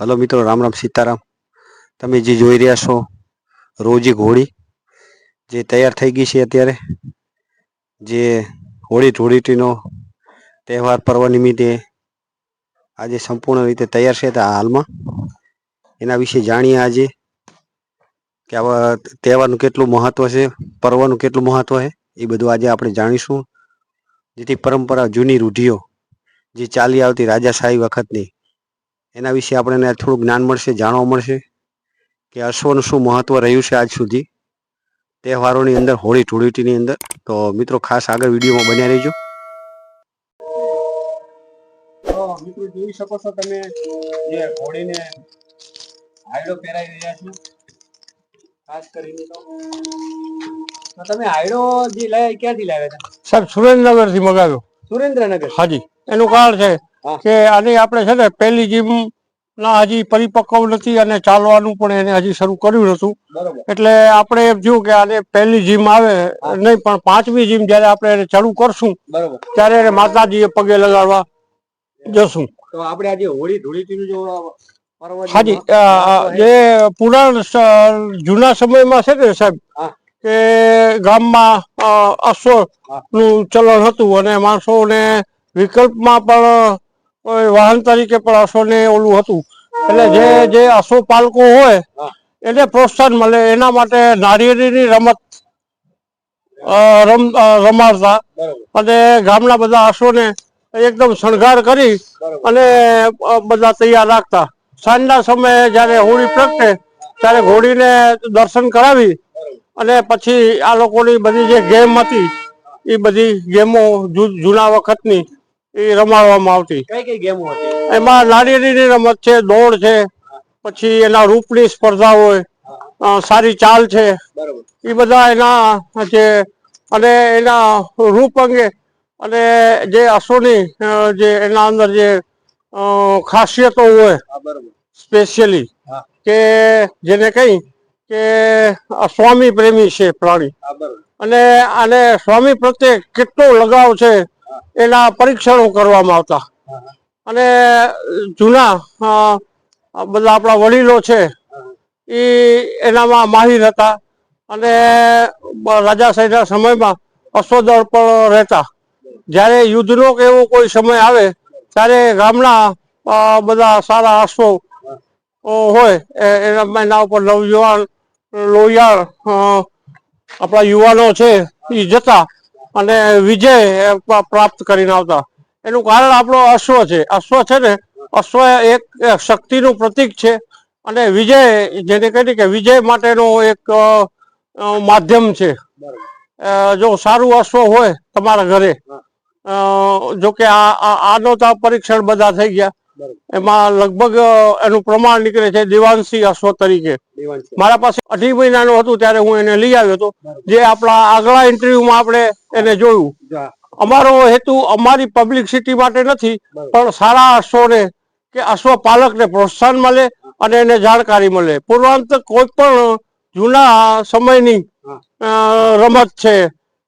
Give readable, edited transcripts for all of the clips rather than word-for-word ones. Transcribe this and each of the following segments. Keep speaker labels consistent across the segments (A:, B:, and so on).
A: Hello મિત્રો, રામ રામ સીતારામ। તમે જે જોઈ રહ્યા છો રોજી ઘોડી જે તૈયાર થઈ ગઈ છે અત્યારે, જે હોળી ધૂળેટીનો તહેવાર પર્વ નિમિત્તે આજે સંપૂર્ણ રીતે તૈયાર છે હાલમાં। એના વિશે જાણીએ આજે કે આવા તહેવારનું કેટલું મહત્વ છે, પર્વનું કેટલું મહત્વ છે, એ બધું આજે આપણે જાણીશું। જેથી પરંપરા જૂની રૂઢિઓ જે ચાલી આવતી રાજાશાહી વખતની, એના વિશે આપણને થોડું જ્ઞાન મળશે, જાણવા મળશે કે અશ્વનું શું મહત્વ રહ્યું છે આજ સુધી તહેવારોની અંદર, હોળી ધૂળેટીની અંદર। તો મિત્રો ખાસ આગળ વિડીયોમાં બન્યા રહેજો। તો મિત્રો જોઈ શકો છો તમે જે હોળીને આયડો પહેરાવી રહ્યા છો, ખાસ કરીને તો તમે આયડો જે લાવ્યા ક્યાંથી લાવ્યા હતા?
B: સાહેબ સુરેન્દ્રનગર થી મગાવ્યો।
A: સુરેન્દ્રનગર?
B: હાજી, એનું કારણ છે કે આની આપણે છે ને પહેલી જીમ ના હજી પરિપક્વ નથી અને ચાલવાનું પણ એને હજી શરૂ કર્યું નતું, એટલે આપણે એમ થયું કે આને પહેલી જીમ આવે નહીં પણ પાંચમી જીમ જયારે આપણે એને ચાલુ કરશું ત્યારે એને માતાજીએ પગે લગાડવા જશું।
A: તો આપણે આજે હોળી ધૂળેટીનું જો
B: હાજી, જે પુરાણ જૂના સમયમાં છે ને સાહેબ કે ગામમાં અશ્વ નું ચલણ હતું અને માણસોને વિકલ્પમાં પણ કોઈ વાહન તરીકે પણ અશ્વને ઓલું હતું, એટલે જે અશ્વ પાલકો હોય એને પ્રોત્સાહન મળે એના માટે નારિયેળીની રમત રમાડતા અને ગામના બધા અશ્વને એકદમ શણગાર કરી અને બધા તૈયાર રાખતા। સાંજના સમયે જયારે હોળી પ્રગટે ત્યારે ઘોડીને દર્શન કરાવી અને પછી આ લોકોની બધી જે ગેમ હતી એ બધી ગેમો જૂના વખતની એ રમાડવામાં આવતી।
A: કઈ કઈ ગેમો હતી
B: એમાં? નારિયેળીની રમત છે, દોડ છે, પછી એના રૂપની સ્પર્ધા હોય, સારી ચાલ છે, એ બધા એના છે। અને એના રૂપ અંગે અને જે અશ્વની જે એના અંદર જે ખાસિયતો હોય સ્પેશિયલી કે જેને કઈ કે સ્વામી પ્રેમી છે પ્રાણી અને આને સ્વામી પ્રત્યે કેટલો લગાવ છે એના પરીક્ષણો કરવામાં આવતા। અને જૂના બધા આપણા વડીલો છે એ એનામાં માહિર હતા અને રાજાશાહીના સમયમાં અશ્વદળ પણ રહેતા। જ્યારે યુદ્ધનો કે એવો કોઈ સમય આવે ત્યારે ગામના બધા સારા અશ્વો હોય એના ઉપર નવયુવાન લોહિયાળ આપણા યુવાનો છે એ જતા અને વિજય પ્રાપ્ત કરીને આવતા। એનું કારણ આપણો અશ્વ છે। અશ્વ છે ને, અશ્વ એક શક્તિનું પ્રતીક છે અને વિજય જેને કહી કે વિજય માટેનો એક માધ્યમ છે। જો સારું અશ્વ હોય તમારા ઘરે, જો કે આનો તો પરીક્ષણ બધા થઈ ગયા, એમાં લગભગ એનું પ્રમાણ નીકળે છે દિવાંશી અશ્વ તરીકે। મારા પાસે 2.5 મહિનાનું હતું ત્યારે હું એને લઈ આવ્યો હતો, જે આપણા આગલા ઇન્ટરવ્યુમાં આપણે એને જોયું। અમારો હેતુ અમારી પબ્લિસિટી માટે નથી પણ સારા અશ્વને કે અશ્વપાલકને પ્રોત્સાહન મળે અને એને જાણકારી મળે। પૂર્વાંત કોઈ પણ જૂના સમયની રમત છે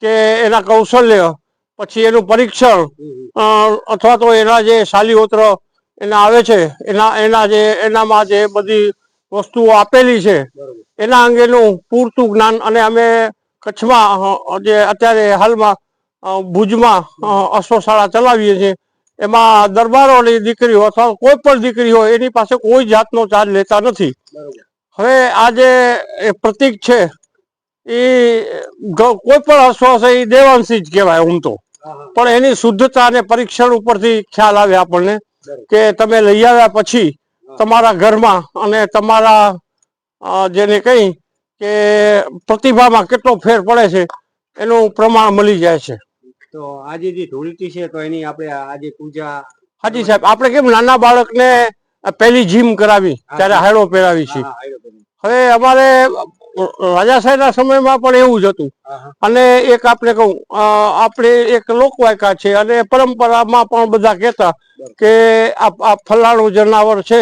B: કે એના કૌશલ્ય, પછી એનું પરીક્ષણ અથવા તો એના જે શાલીહોત્ર એના આવે છે એનામાં જે બધી વસ્તુઓ આપેલી છે એના અંગેનું પૂરતું જ્ઞાન, અને અમે કચ્છમાં જે અત્યારે હાલમાં ભુજમાં અશ્વશાળા ચલાવીએ છીએ, એમાં દરબારોની દીકરીઓ અથવા કોઈ પણ દીકરી હોય એની પાસે કોઈ જાતનો ચાર્જ લેતા નથી। હવે આ જે પ્રતીક છે એ કોઈ પણ અશ્વ છે એ દેવાંશી જ કહેવાય હું તો, પણ એની શુદ્ધતા અને પરીક્ષણ ઉપરથી ખ્યાલ આવે આપણને કે તમે લઈ આવ્યા પછી તમારા ઘરમાં અને તમારા જેને કહી કે પ્રતિભામાં કેટલો ફેર પડે છે એનું પ્રમાણ મળી જાય છે।
A: તો આજે જે ધૂળેટી છે તો એની આપણે આજે પૂજા?
B: હાજી સાહેબ, આપણે કેમ નાના બાળકને પહેલી જીમ કરાવી ત્યારે હાયડો પહેરાવી છે, હવે અમારે રાજાશાહીના સમયમાં પણ એવું જ હતું। અને એક આપણે કહું, આપણે એક લોકવાયકા છે અને પરંપરામાં પણ બધા કહેતા કે આ ફલાણું જનાવર છે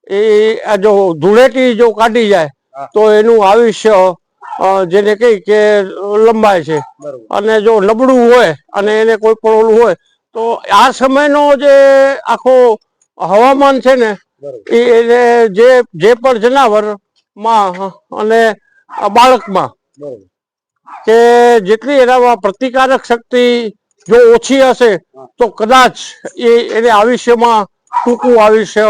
B: એ જો ધૂળેટી જો કાઢી જાય તો એનું આયુષ્ય જેને કહી કે લંબાય છે, અને જો નબળું હોય અને એને કોઈ પણ ઓલું હોય તો આ સમયનો જે આખો હવામાન છે ને એને જે પણ જનાવર માં અને બાળકમાં કે જેટલી એનામાં પ્રતિકારક શક્તિ જો ઓછી હશે તો કદાચ એને આયુષ્યમાં ટૂંકું આયુષ્ય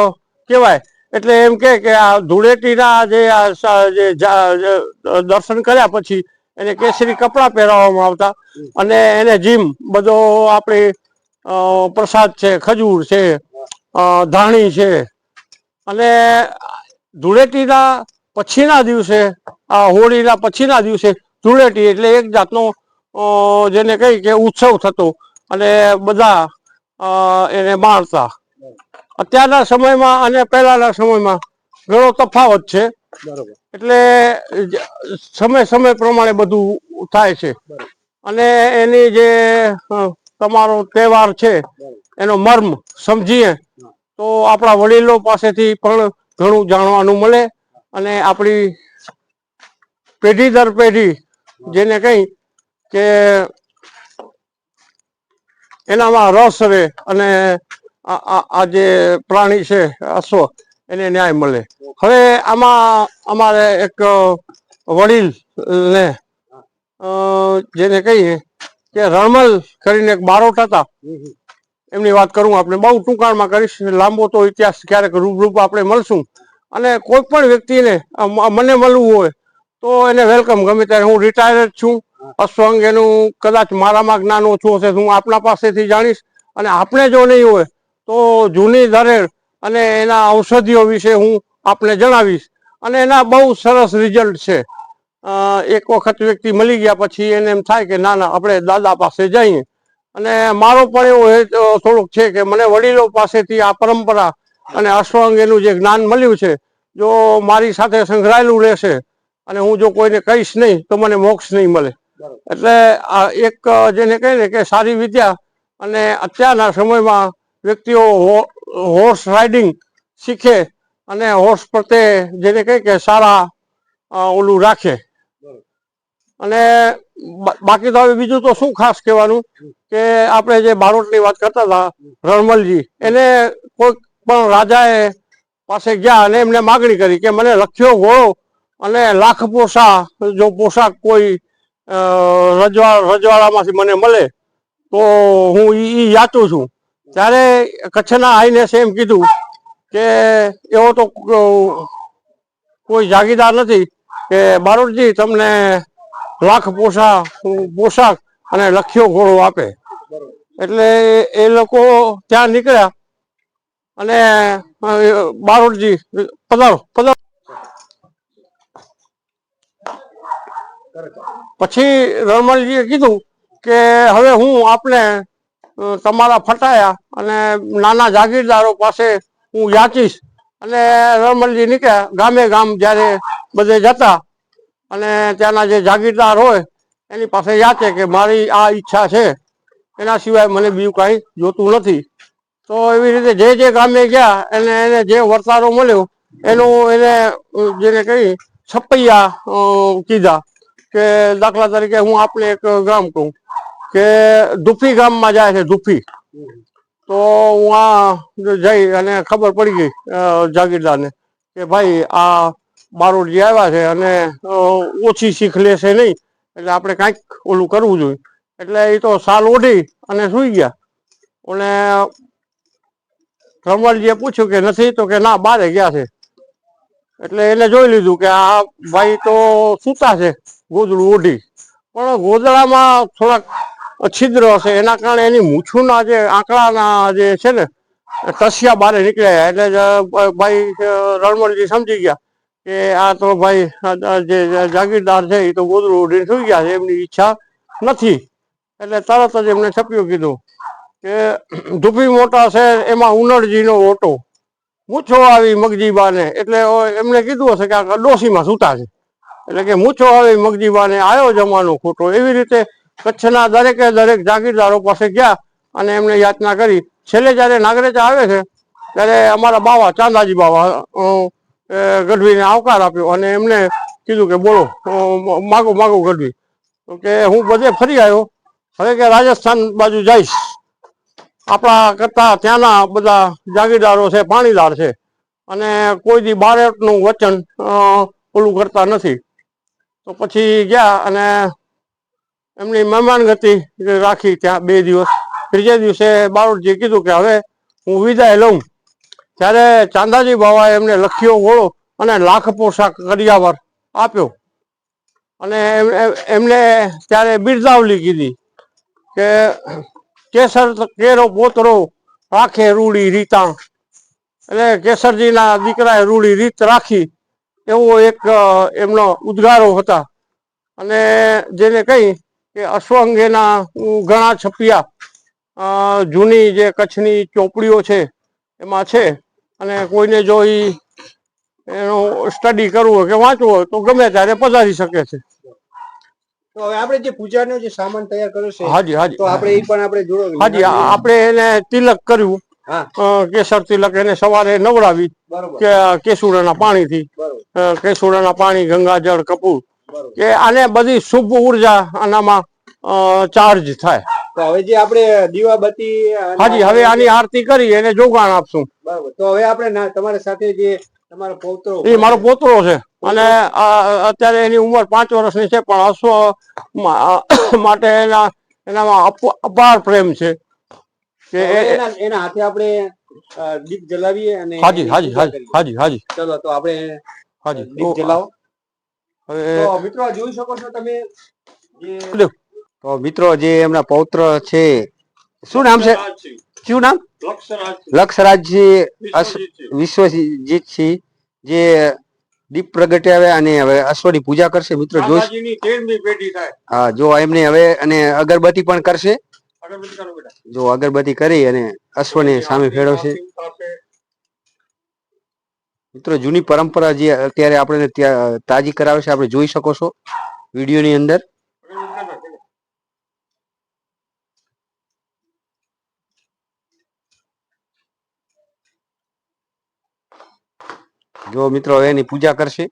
B: કહેવાય. એટલે એમ કે આ ધૂળેટીના જે દર્શન કર્યા પછી એને કેસરી કપડાં પહેરાવવામાં આવતા અને એને જીમ બધો આપણે પ્રસાદ છે, ખજૂર છે, ધાણી છે અને ધૂળેટીના પછીના દિવસે હોળીના પછીના દિવસે ધૂળેટી એટલે એક જાતનો જેને કહી કે ઉત્સવ થતો અને બધા એને માણતા. અત્યારના સમયમાં અને પહેલાના સમયમાં ઘણો તફાવત છે. એટલે સમય પ્રમાણે બધું થાય છે અને એની જે તમારો તહેવાર છે એનો મર્મ સમજીએ તો આપણા વડીલો પાસેથી પણ ઘણું જાણવાનું મળે અને આપણી પેઢી દર પેઢી જેને કહી કે એનામાં રસ રહે અને આ જે પ્રાણી છે અશ્વ એને ન્યાય મળે. હવે આમાં અમારે એક વડીલ ને જેને કહીએ કે રણમલ કરીને એક બારોટ હતા, એમની વાત કરું આપણે બહુ ટૂંકાણમાં કરીશ, લાંબો તો ઇતિહાસ ક્યારેક રૂબરૂપ આપણે મળશું. અને કોઈ પણ વ્યક્તિને મને મળવું હોય તો એને વેલકમ ગમે ત્યારે. હું રિટાયર્ડ છું, અશ્વ અંગેનું કદાચ મારામાં જ્ઞાન ઓછું હશે હું આપના પાસેથી જાણીશ અને આપણે જો નહીં હોય તો જૂની ધરેડ અને એના ઔષધિઓ વિશે હું આપને જણાવીશ અને એના બહુ સરસ રિઝલ્ટ છે. એક વખત વ્યક્તિ મળી ગયા પછી એને એમ થાય કે ના આપણે દાદા પાસે જઈએ. અને મારો પણ એવો થોડુંક છે કે મને વડીલો પાસેથી આ પરંપરા અને અશ્વ અંગેનું જે જ્ઞાન મળ્યું છે જો મારી સાથે સંકળાયેલું રહેશે અને હું જો કોઈને કહીશ નહીં તો મને મોક્ષ નહીં મળે. એટલે આ એક જેને કહે ને કે સારી વિદ્યા અને અત્યારના સમયમાં વ્યક્તિઓ હોર્સ રાઇડિંગ શીખે અને હોર્સ પ્રત્યે જેને કહે કે સારા ઓલું રાખે. અને બાકી તો હવે બીજું તો શું ખાસ કહેવાનું કે આપણે જે બારોટની વાત કરતા હતા રણમલજી, એને કોઈ પણ રાજાએ પાસે ગયા અને એમને માગણી કરી કે મને લખ્યો ઘોડો અને લાખ જો પોશાક કોઈ રજવાડામાંથી મને મળે તો હું ઈ યાચું છું. ત્યારે કચ્છના આઈનેસે એમ કીધું કે એવો તો કોઈ જાગીરદાર નથી કે બારોટજી તમને લાખ પોશાક અને લખ્યો ઘોડો આપે. એટલે એ લોકો ત્યાં નીકળ્યા અને બારોટજી પધારો. પછી રણમલજીએ કીધું કે હવે હું આપને તમારા ફટાયા અને નાના જાગીરદારો પાસે હું યાચીશ. અને રણમલજી નીકળ્યા ગામે ગામ જ્યારે બધે જતા અને ત્યાંના જે જાગીરદાર હોય એની પાસે યાચે કે મારી આ ઈચ્છા છે, એના સિવાય મને બીજું કાંઈ જોતું નથી. તો એવી રીતે જે ગામે ગયા એને જે વર્તારો મળ્યો એનું એને જેને કહી છપૈયા કીધા. કે દાખલા તરીકે હું આપને એક ગામ કહું કે દુફી ગામમાં જાય છે દુફી, તો હું આ જઈ અને ખબર પડી ગઈ જાગીરદારને કે ભાઈ આ બારોટજી આવ્યા છે અને ઓછી શીખ લેશે નહીં એટલે આપણે કાંઈક ઓલું કરવું જોઈએ. એટલે એ તો સાલ ઓઢી અને સૂઈ ગયા. અને રણમલજીએ પૂછ્યું કે નથી તો કે ના બારે ગયા છે. એટલે એને જોઈ લીધું કે આ ભાઈ તો સૂતા છે ગોદડું ઓઢી, પણ ગોદડામાં થોડાક છિદ્ર હશે એના કારણે એની મૂછુના જે આંકડાના જે છે ને તસિયા બારે નીકળ્યા. એટલે ભાઈ રણમલજી સમજી ગયા કે આ તો ભાઈ જે જાગીરદાર છે એ તો ગોદડું ઓઢીને સુઈ ગયા છે, એમની ઈચ્છા નથી. એટલે તરત જ એમને છપ્યું કીધું કે ધુપી મોટા છે એમાં ઉનળજીનો ઓટો, મૂછો આવી મગજીબાને. એટલે એમને કીધું હશે કે આ ડોશીમાં સૂતા છે, એટલે કે મૂછો આવી મગજીબાને આવ્યો જમાનો ખોટો. એવી રીતે કચ્છના દરેકે દરેક જાગીરદારો પાસે ગયા અને એમને યાચના કરી. છેલ્લે જ્યારે નાગરેચા આવે છે ત્યારે અમારા બાવા ચાંદાજી બાવા ગઢવીને આવકાર આપ્યો અને એમને કીધું કે બોલો માગો ગઢવી. તો કે હું બધે ફરી આવ્યો, હવે કે રાજસ્થાન બાજુ જઈશ. આપણા કરતા ત્યાંના બધા જાગીરદારો છે પાણીદાર છે અને કોઈ દી બાળકનું વચન ઓલું કરતા નથી. તો પછી ગયા અને એમની મહેમાનગતિ રાખી ત્યાં 2 દિવસ. ત્રીજે દિવસે બારોટજીએ કીધું કે હવે હું વિદાય લઉં. ત્યારે ચાંદાજી બાવાએ એમને લખીઓ ઘોડો અને લાખ પોશાક કરિયાવર આપ્યો. અને એમને ત્યારે બિરદાવલી કીધી કે કેસર કેરો પોતરો રાખે રૂડી રીતા. એટલે કેસરજીના દીકરાએ રૂડી રીત રાખી એવો એક એમનો ઉદ્ગારો હતા. અને જેને કહી કે અશ્વંગેના ઘણા છપિયા જૂની જે કચ્છની ચોપડીઓ છે એમાં છે. અને કોઈને જો એનું સ્ટડી કરવું હોય કે વાંચવું હોય તો ગમે ત્યારે પધારી શકે છે.
C: તો હવે આપણે જે પૂજાનો જે સામાન તૈયાર કર્યો છે,
B: હાજી હાજી,
C: તો આપણે એ પણ આપણે જોડો.
B: હાજી, આપણે એને તિલક કર્યું. કેસર તિલક એને સવારે નવડાવી કે કેસુડાના પાણીથી. કેસુડાના પાણી, ગંગાજળ, કપૂર કે આને બધી શુભ ઉર્જા આનામાં ચાર્જ થાય.
C: તો હવે જે આપણે દીવાબત્તી,
B: હાજી, હવે આની આરતી કરી એને જોગાણ આપશું.
C: બરાબર. તો હવે આપણે તમારી સાથે જે તમારો પૌત્રો,
B: એ મારો પોતરો છે અને અત્યારે એની ઉંમર 5 વર્ષની છે, પણ અશ્વ માટે એનામાં અપાર પ્રેમ છે. કે
C: એના હાથે આપણે દીપ જલાવીએ અને
B: હાજી હાજી હાજી હાજી હાજી.
C: ચલો તો આપણે
B: હાજી
C: દીપ જલાવો.
B: હવે
C: તો મિત્રો જોઈ શકો છો તમે
A: તો મિત્રો જે એમના પૌત્ર છે, શું નામ છે? શું નામ? લક્ષરાજજી વિશ્વજીતસિંહ, જે દીપ પ્રગટાવ્યા અને હવે અશ્વની પૂજા કરશે. મિત્રો જોઈ, હા, જો એમને હવે અને અગરબત્તી પણ કરશે. જો અગરબત્તી કરી અને અશ્વની સામે ફેરવશે. મિત્રો જૂની પરંપરા જે અત્યારે આપણે તાજી કરાવે છે, આપણે જોઈ શકો છો વિડીયોની અંદર. જો મિત્રો હવે એની પૂજા કરશે.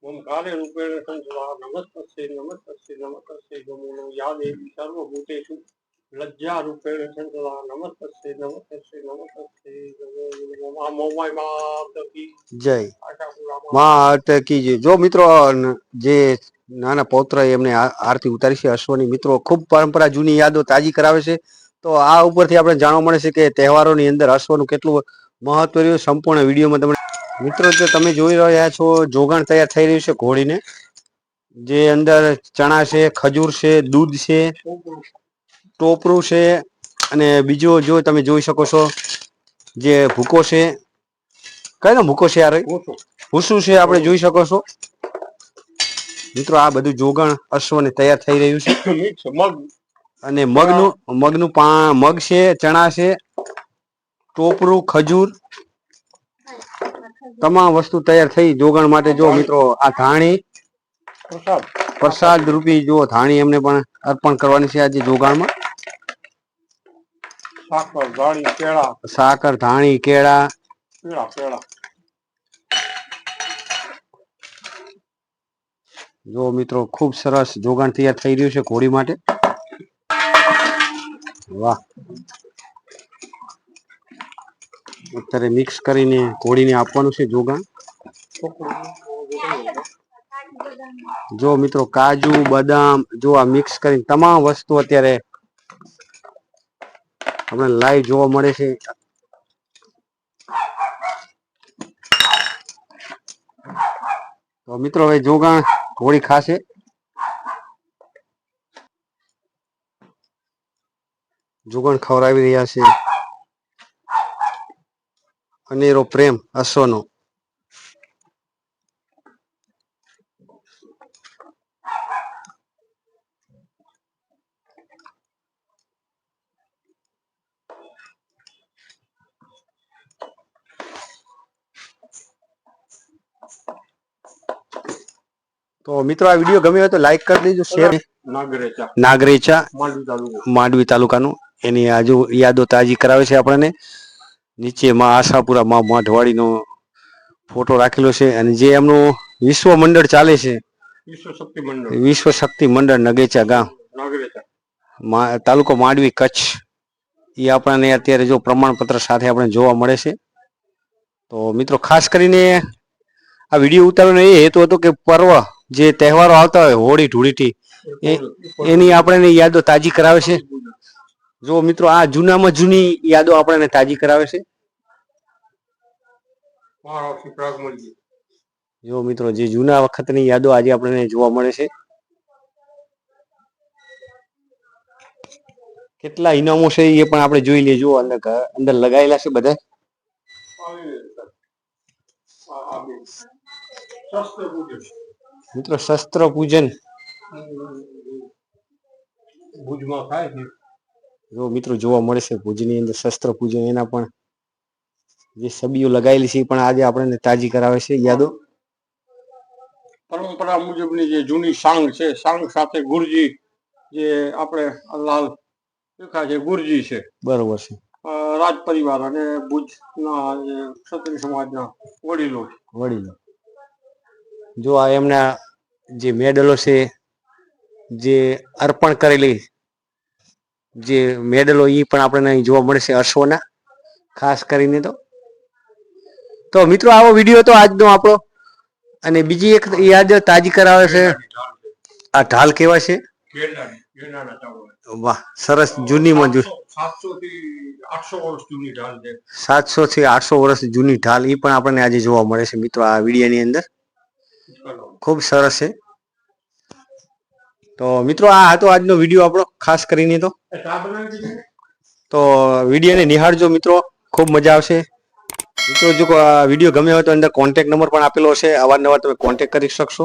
B: ઓમકારે રૂપેણ સંસદા નમસ્તસ્ય નમસ્તસ્ય નમસ્તસ્ય નમો યા દેવી સર્વભૂતેષુ લજ્જા રૂપેણ સંસદા નમસ્તસ્ય નમસ્તસ્ય નમસ્તસ્ય નમો મોમાય માત કી
A: જય માત કી જય. જો મિત્રો જે નાના પૌત્ર એમને આરતી ઉતારી છે અશ્વની. મિત્રો ખૂબ પરંપરા જૂની યાદો તાજી કરાવે છે. તો આ ઉપરથી આપણે જાણવા મળે છે કે તહેવારોની અંદર અશ્વનું કેટલું મહત્વ રહ્યું. સંપૂર્ણ વિડીયોમાં તમને મિત્રો જો તમે જોઈ રહ્યા છો, જોગાણ તૈયાર થઈ રહ્યું છે ઘોડીને. જે અંદર ચણા છે, ખજૂર છે, દૂધ છે, ટોપરું છે અને બીજો જો તમે જોઈ શકો છો જે ભૂકો છે. કયો ભૂકો છે? યાર ભૂસું છે, આપણે જોઈ શકો છો મિત્રો. આ બધું જોગાણ અશ્વને તૈયાર થઈ રહ્યું છે. અને મગ છે, ચણા છે, ટોપરું, ખજૂર, તમામ વસ્તુ તૈયાર થઈ જોગાણ માટે. જો મિત્રો આ ધાણી પ્રસાદ રૂપી, જો ધાણી એમને પણ અર્પણ કરવાની છે આજે જોગાણમાં. સાકર, ધાણી, કેળા. જો મિત્રો ખૂબ સરસ જોગાણ તૈયાર થઈ રહ્યું છે ઘોડી માટે. વાહ. અત્યારે મિક્સ કરીને ઘોડીને આપવાનું છે જોગાણ. જો મિત્રો કાજુ, બદામ, જો આ મિક્સ કરીને તમામ વસ્તુ અત્યારે આપણે લાઈવ જોવા મળે છે. તો મિત્રો હવે જોગાણ ઘોડી ખાશે. જોગાણ ખવડાવી રહ્યા છે. અનેરો પ્રેમ અશ્વનો. તો મિત્રો આ વિડીયો ગમ્યો હોય તો લાઈક કરી દેજો, શેર. નાગરેચા માંડવી તાલુકાનું, એની આજુ યાદો તાજી કરાવે છે આપણને. નીચે માં આશાપુરા માં ઢવાડીનો ફોટો રાખેલો છે. અને જે એમનું વિશ્વ મંડળ ચાલે છે
B: વિશ્વ શક્તિ મંડળ
A: વિશ્વ શક્તિ મંડળ નગેચા ગામ
B: નાગરેચા.
A: તાલુકો માંડવી કચ્છ એ આપણને અત્યારે જો પ્રમાણપત્ર સાથે આપણે જોવા મળે છે. તો મિત્રો ખાસ કરીને આ વિડીયો ઉતારવાનો એ હેતુ હતો કે પર્વ જે તહેવારો આવતા હોય હોળી ધૂળેટી એની આપણને યાદો તાજી કરાવે છે. જો મિત્રો આ જૂનામાં જૂની યાદો આપણને તાજી કરાવે છે.
B: મહારાષ્ટ્ર પ્રાગમંડી.
A: જો મિત્રો જે જૂના વખતની યાદો આજે આપણને જોવા મળે છે. કેટલા ઇનામો છે એ પણ આપણે જોઈ લઈએ. જો અંદર લગાયેલા છે બધા. મિત્રો શસ્ત્ર પૂજન
B: ભુજમાં થાય છે.
A: જો મિત્રો જોવા મળે છે ભુજની અંદર શસ્ત્ર પૂજન એના પણ જે છબીઓ લગાવેલી છે એ પણ આજે આપણને તાજી કરાવે છે યાદો.
B: પરંપરા મુજબની જે જૂની સાંગ છે, સાંગ સાથે ગુરજી જે આપણે લાલ દેખા છે ગુરજી છે
A: બરોબર છે.
B: રાજ પરિવાર અને ભુજના જે ક્ષત્રિય સમાજના વડીલો છે.
A: વડીલો જો આ એમના જે મેડલો છે જે અર્પણ કરેલી જે મેડલો એ પણ આપણને અહીં જોવા મળે છે અશ્વના ખાસ કરીને. તો મિત્રો આવો વિડીયો હતો આજનો આપણો. અને બીજી એક યાદ તાજી કરાવે છે. આ ઢાલ કેવા છે? વાહ સરસ. જૂનીમાં
B: 700 થી 800 વર્ષ જૂની ઢાલ છે.
A: 700 થી 800 વર્ષ જૂની ઢાલ એ પણ આપણને આજે જોવા મળે છે મિત્રો આ વિડીયોની અંદર. ખૂબ સરસ છે. તો મિત્રો આ હતો આજનો વિડીયો આપણો ખાસ કરીને. તો વિડીયોને નિહાળજો મિત્રો, ખૂબ મજા આવશે. મિત્રો જો વિડીયો ગમ્યો હોય તો અંદર કોન્ટેક્ટ નંબર પણ આપેલો છે, અવારનવાર તમે કોન્ટેક્ટ કરી શકશો.